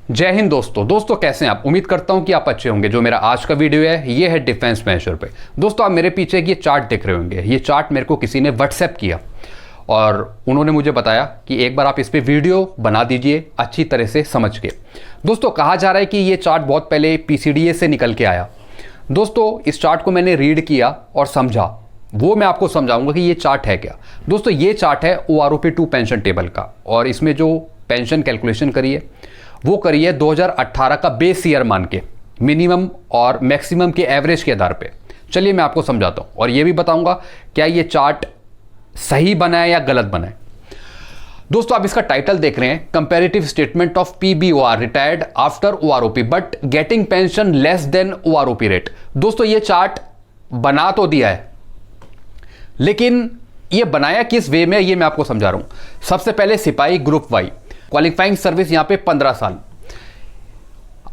जय हिंद दोस्तों कैसे हैं आप। उम्मीद करता हूं कि आप अच्छे होंगे। जो मेरा आज का वीडियो है ये है डिफेंस मेजर पे। दोस्तों आप मेरे पीछे ये चार्ट देख रहे होंगे। ये चार्ट मेरे को किसी ने व्हाट्सएप किया और उन्होंने मुझे बताया कि एक बार आप इस पे वीडियो बना दीजिए अच्छी तरह से समझ के। दोस्तों कहा जा रहा है कि ये चार्ट बहुत पहले PCDA से निकल के आया। दोस्तों इस चार्ट को मैंने रीड किया और समझा, वो मैं आपको समझाऊंगा कि ये चार्ट है क्या। दोस्तों ये चार्ट है OROP2 पेंशन टेबल का और इसमें जो पेंशन कैलकुलेशन करी है वो करी है 2018 का बेस ईयर मान के, मिनिमम और मैक्सिमम के एवरेज के आधार पे। चलिए मैं आपको समझाता हूँ और ये भी बताऊंगा क्या ये चार्ट सही बना है या गलत बना है। दोस्तों आप इसका टाइटल देख रहे हैं, comparative statement of PBOR retired after OROP but getting pension less than OROP rate. दोस्तों ये चार्ट बना तो दिया है, लेकिन ये बनाया किस वे में ये मैं आपको समझा रहा हूं। सबसे पहले सिपाही ग्रुप वाई क्वालिफाइंग सर्विस यहां पे 15 साल।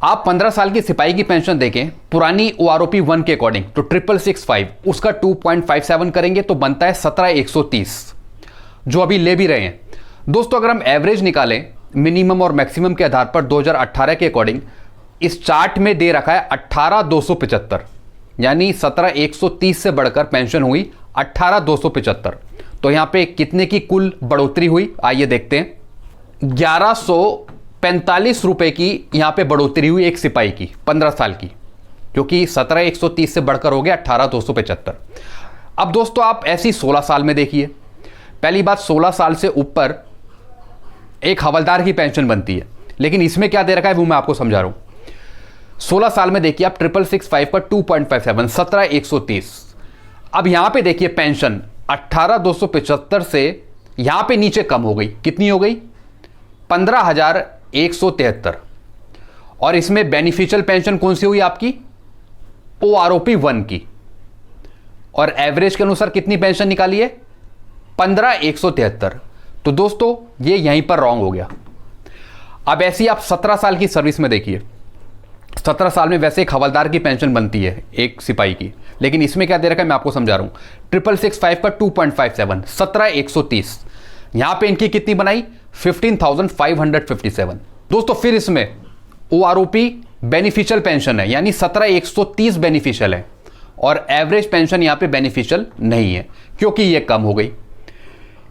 आप 15 साल की सिपाही की पेंशन देखें पुरानी OROP 1 के अकॉर्डिंग तो 6665 उसका 2.57 करेंगे तो बनता है 17130 जो अभी ले भी रहे हैं। दोस्तों अगर हम एवरेज निकालें मिनिमम और मैक्सिमम के आधार पर 2018 के अकॉर्डिंग इस चार्ट में दे रखा है 18275, यानी 17130 से बढ़कर पेंशन हुई 18275। तो यहां पे कितने की कुल बढ़ोतरी हुई आइए देखते हैं। 1145 रुपए की यहां पे बढ़ोतरी हुई एक सिपाही की 15 साल की, क्योंकि 17130 से बढ़कर हो गया 18275। अब दोस्तों आप ऐसी 16 साल में देखिए। पहली बात 16 साल से ऊपर एक हवलदार की पेंशन बनती है, लेकिन इसमें क्या दे रखा है वो मैं आपको समझा रहा हूं। 16 साल में देखिए आप 6665 का 2.57 17130। अब यहां पे देखिए पेंशन 18275 से यहां पे नीचे कम हो गई, कितनी हो गई 15173। और इसमें बेनिफिशियल पेंशन कौन सी हुई आपकी OROP 1 की, और एवरेज के अनुसार कितनी पेंशन निकाली है 15173। तो दोस्तों ये यहीं पर रॉन्ग हो गया। अब ऐसी आप 17 साल की सर्विस में देखिए। 17 साल में वैसे एक हवलदार की पेंशन बनती है एक सिपाही की, लेकिन इसमें क्या दे रखा है मैं आपको समझा रहा हूं। 6665 का 2.57 17130, यहां पे इनकी कितनी बनाई 15,557। दोस्तों फिर इसमें OROP बेनिफिशियल पेंशन है, यानी 17130 बेनिफिशियल है और एवरेज पेंशन यहां पे बेनिफिशियल नहीं है क्योंकि ये कम हो गई।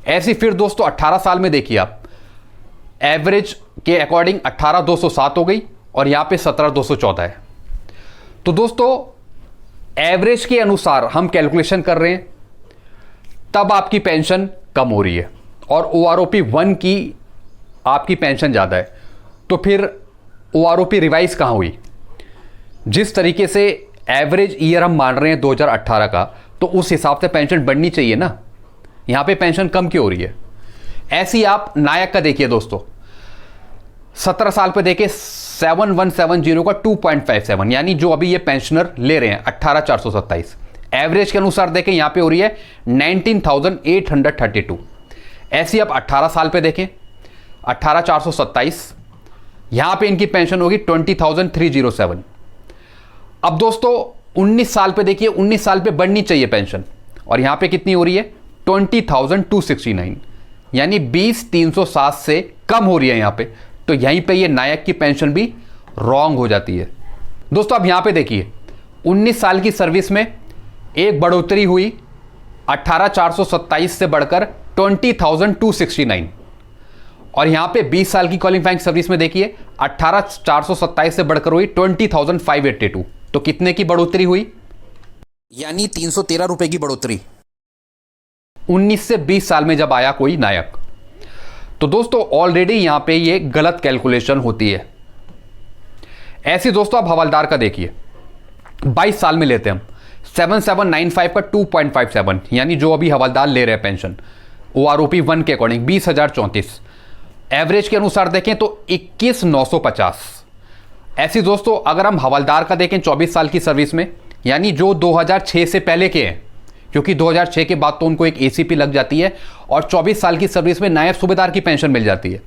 ऐसी फिर दोस्तों 18 साल में देखिए आप, एवरेज के अकॉर्डिंग 18207 हो गई और यहां पे 17214 है। तो दोस्तों एवरेज के अनुसार हम कैलकुलेशन कर रहे हैं तब आपकी पेंशन कम हो रही है और OROP 1 की आपकी पेंशन ज़्यादा है। तो फिर OROP रिवाइज कहाँ हुई। जिस तरीके से एवरेज ईयर हम मान रहे हैं 2018 का, तो उस हिसाब से पेंशन बढ़नी चाहिए ना, यहाँ पे पेंशन कम क्यों हो रही है। ऐसी आप नायक का देखिए दोस्तों, 17 साल पे देखिए 7170 का 2.57, यानी जो अभी ये पेंशनर ले रहे हैं 18427। एवरेज के अनुसार देखें यहाँ पे हो रही है 19,832। ऐसी आप 18 साल पे देखें 18427, यहां पे इनकी पेंशन होगी 20,307। अब दोस्तों 19 साल पे देखिए, 19 साल पे बढ़नी चाहिए पेंशन और यहां पे कितनी हो रही है 20,269, यानी 20,307 से कम हो रही है यहां पे। तो यहीं पे ये नायक की पेंशन भी रॉन्ग हो जाती है। दोस्तों अब यहां पे देखिए 19 साल की सर्विस में एक बढ़ोतरी हुई 18,427 से बढ़कर 20,269, और यहां पे 20 साल की क्वालिफाइंग सर्विस में देखिए 18,427 से बढ़कर हुई 20,582। तो कितने की बढ़ोतरी हुई, यानी 313 रुपए की बढ़ोतरी 19 से 20 साल में जब आया कोई नायक। तो दोस्तों ऑलरेडी यहां पे ये गलत कैलकुलेशन होती है। ऐसी दोस्तों आप हवलदार का देखिए 22 साल में लेते हैं हम 7795 का 2.57, यानी जो अभी हवलदार ले रहे हैं पेंशन OROP 1 के अकॉर्डिंग 20,034। एवरेज के अनुसार देखें तो 21,950। ऐसी दोस्तों अगर हम हवलदार का देखें 24 साल की सर्विस में, यानी जो 2006 से पहले के हैं, क्योंकि 2006 के बाद तो उनको एक ACP लग जाती है और 24 साल की सर्विस में नायब सूबेदार की पेंशन मिल जाती है।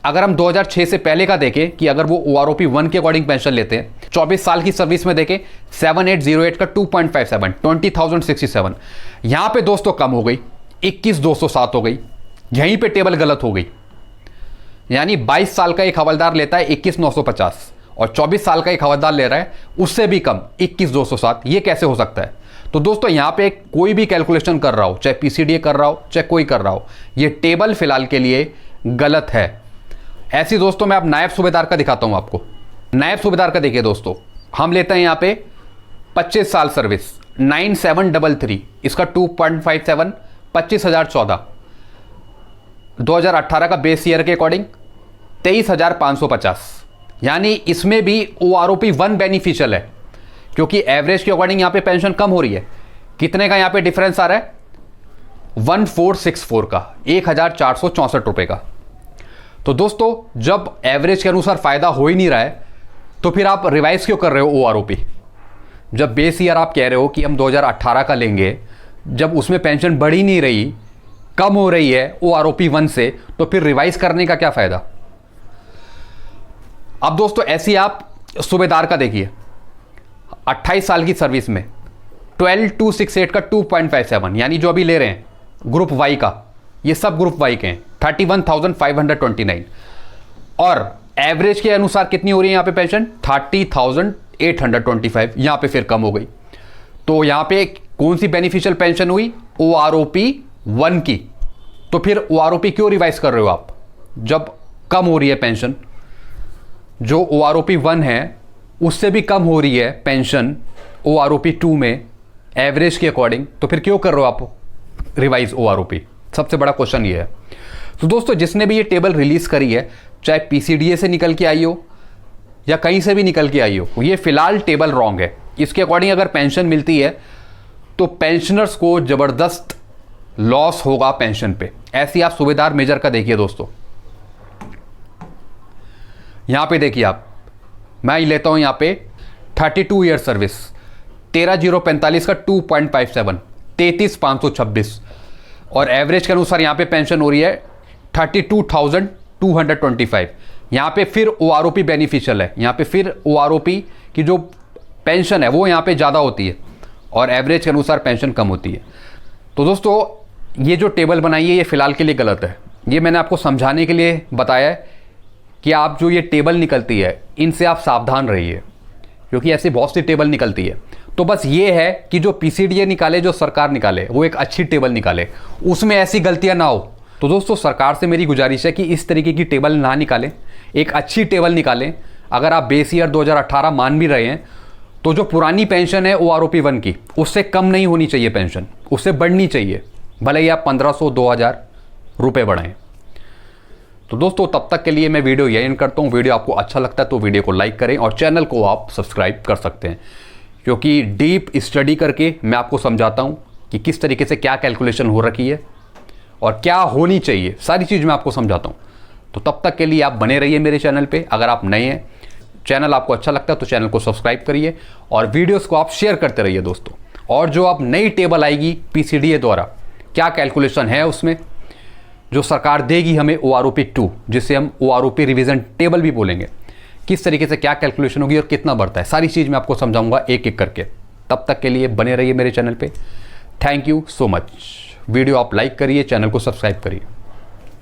अगर हम 2006 से पहले का देखें कि अगर वो OROP 1 के अकॉर्डिंग पेंशन लेते हैं, 24 साल की सर्विस में देखें 7808 का 2.57 20,067, यहां पे दोस्तों कम हो गई 21,207 हो गई। यहीं पे टेबल गलत हो गई। यानी 22 साल का एक हवलदार लेता है 21,950 और 24 साल का एक हवलदार ले रहा है उससे भी कम 21,207। ये कैसे हो सकता है? तो दोस्तों यहाँ पे कोई भी कैलकुलेशन कर रहा हो, चाहे पीसीडीए कर रहा हो, चाहे कोई कर रहा हो, ये टेबल फिलहाल के लिए गलत है। ऐसी दोस्तों मैं अब नायब सूबेदार का दिखाता हूँ आपको। नायब सूबेदार का देखिए दोस्तों, हम लेते हैं यहाँ पे 25 साल सर्विस 9733, इसका 2.57 25,014, 2018 का बेस ईयर के अकॉर्डिंग 23,550। यानी इसमें भी OROP 1 बेनिफिशियल है, क्योंकि एवरेज के अकॉर्डिंग यहाँ पे पेंशन कम हो रही है। कितने का यहाँ पे डिफरेंस आ रहा है? 1464 का, 1,464 रुपये का। तो दोस्तों जब एवरेज के अनुसार फ़ायदा हो ही नहीं रहा है तो फिर आप रिवाइज क्यों कर रहे हो OROP? जब बेस ईयर आप कह रहे हो कि हम 2018 का लेंगे, जब उसमें पेंशन बढ़ ही नहीं रही, कम हो रही है OROP 1 से, तो फिर रिवाइज करने का क्या फ़ायदा? अब दोस्तों ऐसी आप सूबेदार का देखिए, 28 साल की सर्विस में 12,268 का 2.57, यानी जो अभी ले रहे हैं ग्रुप वाई का, ये सब ग्रुप वाई के हैं, 31,529। और एवरेज के अनुसार कितनी हो रही है यहाँ पे पेंशन? 30,825। यहाँ पे फिर कम हो गई। तो यहाँ पे कौन सी बेनिफिशियल पेंशन हुई? OROP 1 की। तो फिर OROP क्यों रिवाइज कर रहे हो आप जब कम हो रही है पेंशन? जो OROP 1 है उससे भी कम हो रही है पेंशन OROP 2 में एवरेज के अकॉर्डिंग, तो फिर क्यों कर रहे हो आप रिवाइज OROP? सबसे बड़ा क्वेश्चन ये है। तो दोस्तों जिसने भी ये टेबल रिलीज करी है, चाहे पीसीडीए से निकल के आई हो या कहीं से भी निकल के आई हो, ये फिलहाल टेबल रॉन्ग है। इसके अकॉर्डिंग अगर पेंशन मिलती है तो पेंशनर्स को जबरदस्त लॉस होगा पेंशन पे। ऐसी आप सूबेदार मेजर का देखिए दोस्तों, यहां पे देखिए आप, मैं लेता हूं यहां पे 32 ईयर सर्विस 13,045 का 2.57 33,526 और एवरेज के अनुसार यहां पे पेंशन हो रही है 32,225। यहां पे फिर OROP बेनिफिशियल है, यहां पे फिर OROP की जो पेंशन है वो यहां पे ज़्यादा होती है और एवरेज के अनुसार पेंशन कम होती है। तो दोस्तों ये जो टेबल बनाई है ये फ़िलहाल के लिए गलत है। ये मैंने आपको समझाने के लिए बताया है कि आप जो ये टेबल निकलती है इनसे आप सावधान रहिए, क्योंकि ऐसी बहुत सी टेबल निकलती है। तो बस ये है कि जो पीसीडीए निकाले, जो सरकार निकाले, वो एक अच्छी टेबल निकाले, उसमें ऐसी गलतियां ना हो। तो दोस्तों सरकार से मेरी गुजारिश है कि इस तरीके की टेबल ना निकालें, एक अच्छी टेबल निकालें। अगर आप बेस ईयर 2018 मान भी रहे हैं तो जो पुरानी पेंशन है OROP 1 की, उससे कम नहीं होनी चाहिए पेंशन, उससे बढ़नी चाहिए, भले ही आप 1,500 2,000 रुपये बढ़ाएं। तो दोस्तों तब तक के लिए मैं वीडियो यही एंड करता हूँ। वीडियो आपको अच्छा लगता है तो वीडियो को लाइक करें और चैनल को आप सब्सक्राइब कर सकते हैं, क्योंकि डीप स्टडी करके मैं आपको समझाता हूँ कि किस तरीके से क्या कैलकुलेशन हो रखी है और क्या होनी चाहिए, सारी चीज़ मैं आपको समझाता हूँ। तो तब तक के लिए आप बने रहिए मेरे चैनल पे। अगर आप नए हैं, चैनल आपको अच्छा लगता है तो चैनल को सब्सक्राइब करिए और वीडियोस को आप शेयर करते रहिए दोस्तों। और जो आप नई टेबल आएगी पीसीडीए द्वारा, क्या कैलकुलेशन है उसमें, जो सरकार देगी हमें OROP 2, जिसे हम OROP रिवीजन टेबल भी बोलेंगे, किस तरीके से क्या कैलकुलेशन होगी और कितना बढ़ता है, सारी चीज़ मैं आपको समझाऊंगा एक एक करके। तब तक के लिए बने रहिए मेरे चैनल पे। Thank you so much. Video आप लाइक करिए, चैनल को सब्सक्राइब करिए।